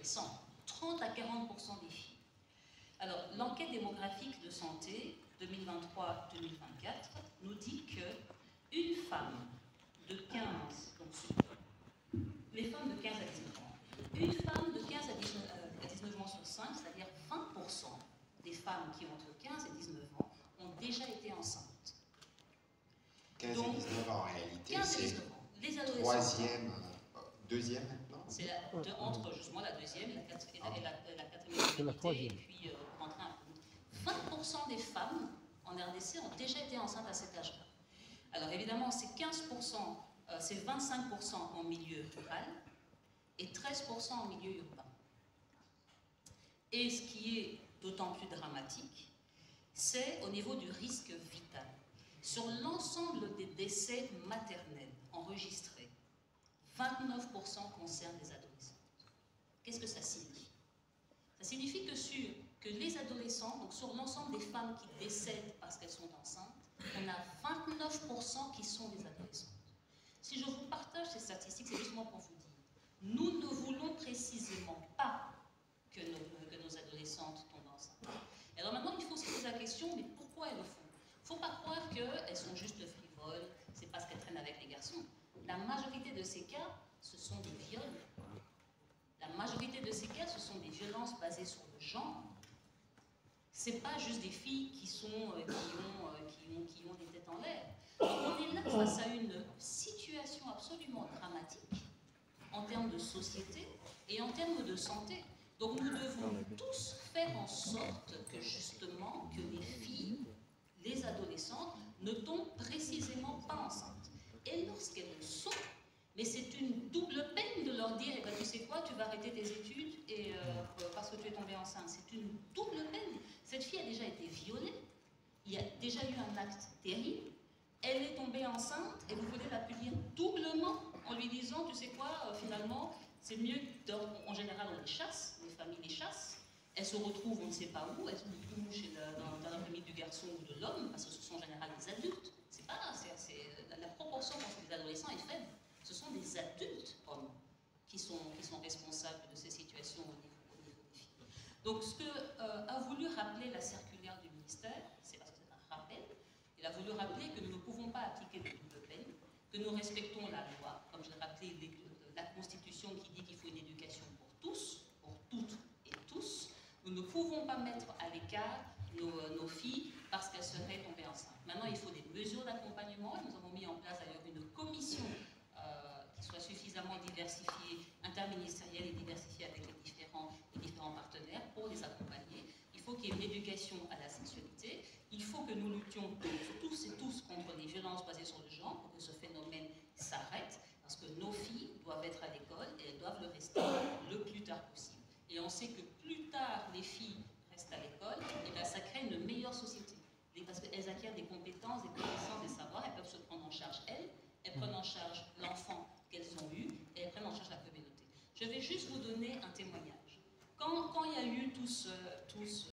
adolescents, 30 à 40% des filles. Alors, l'enquête démographique de santé 2023-2024 nous dit qu'une femme de 15, donc les femmes de 15 à 19 ans, une femme de 15 à 19 ans sur 5, c'est-à-dire 20% des femmes qui ont entre 15 et 19 ans ont déjà été enceintes. 15 donc, et 19 ans en réalité, 15 et 19 ans. Les adolescents. Troisième, deuxième maintenant. C'est entre justement la deuxième et la quatrième, la troisième. Et puis rentrer un peu. 20% des femmes en RDC ont déjà été enceintes à cet âge-là. Alors évidemment, c'est 15%, c'est 25% en milieu rural et 13% en milieu urbain. Et ce qui est d'autant plus dramatique, c'est au niveau du risque vital. Sur l'ensemble des décès maternels enregistrés, 29% concernent les adolescents. Qu'est-ce que ça signifie? Ça signifie que les adolescents, donc sur l'ensemble des femmes qui décèdent parce qu'elles sont enceintes, on a 29% qui sont des adolescentes. Si je vous partage ces statistiques, c'est justement pour vous dire, nous ne voulons précisément pas que nos adolescentes tombent enceintes. Alors maintenant, il faut se poser la question, mais pourquoi elles le font? Il ne faut pas croire qu'elles sont juste frivoles, c'est parce qu'elles traînent avec les garçons. La majorité de ces cas, ce sont des viols. La majorité de ces cas, ce sont des violences basées sur le genre. Ce n'est pas juste des filles qui ont des têtes en l'air. On est là face à une situation absolument dramatique en termes de société et en termes de santé. Donc nous devons tous faire en sorte que justement que les filles, les adolescentes, ne tombent précisément pas enceintes. Et lorsqu'elles le sont, mais c'est une double peine de leur dire, eh ben, tu sais quoi, tu vas arrêter tes études et, parce que tu es tombée enceinte. C'est une double peine. Cette fille a déjà été violée, il y a déjà eu un acte terrible, elle est tombée enceinte et vous voulez la punir doublement en lui disant, tu sais quoi, finalement, c'est mieux, en général on les chasse, les familles les chassent, elles se retrouvent on ne sait pas où, elles se retrouvent dans la famille du garçon ou de l'homme, parce que ce sont en général des adultes. C'est pas, la proportion pour les adolescents est faible. Ce sont des adultes hommes qui sont responsables de ces situations au niveau des filles. Donc ce que a voulu rappeler la circulaire du ministère, c'est parce que c'est un rappel, il a voulu rappeler que nous ne pouvons pas appliquer de double peine, que nous respectons la loi, comme je l'ai rappelé, la Constitution qui dit qu'il faut une éducation pour tous, pour toutes et tous. Nous ne pouvons pas mettre à l'écart nos filles parce qu'elles seraient tombées enceintes. Maintenant, il faut des mesures d'accompagnement et nous avons mis en place d'ailleurs une commission qui soit suffisamment diversifiée, interministérielle et diversifiée avec les différents partenaires pour les accompagner. Il faut qu'il y ait une éducation à la sexualité. Il faut que nous luttions tous et tous contre les violences basées sur le genre pour que ce phénomène s'arrête parce que nos filles doivent être à l'école et elles doivent le rester le plus tard possible. Et on sait que plus tard les filles restent à l'école, et bien ça crée une meilleure société. Parce qu'elles acquièrent des compétences, des connaissances, des savoirs, elles peuvent se prendre en charge elles prennent en charge l'enfant qu'elles ont eu et elles prennent en charge la communauté. Je vais juste vous donner un témoignage. Quand il y a eu tout ce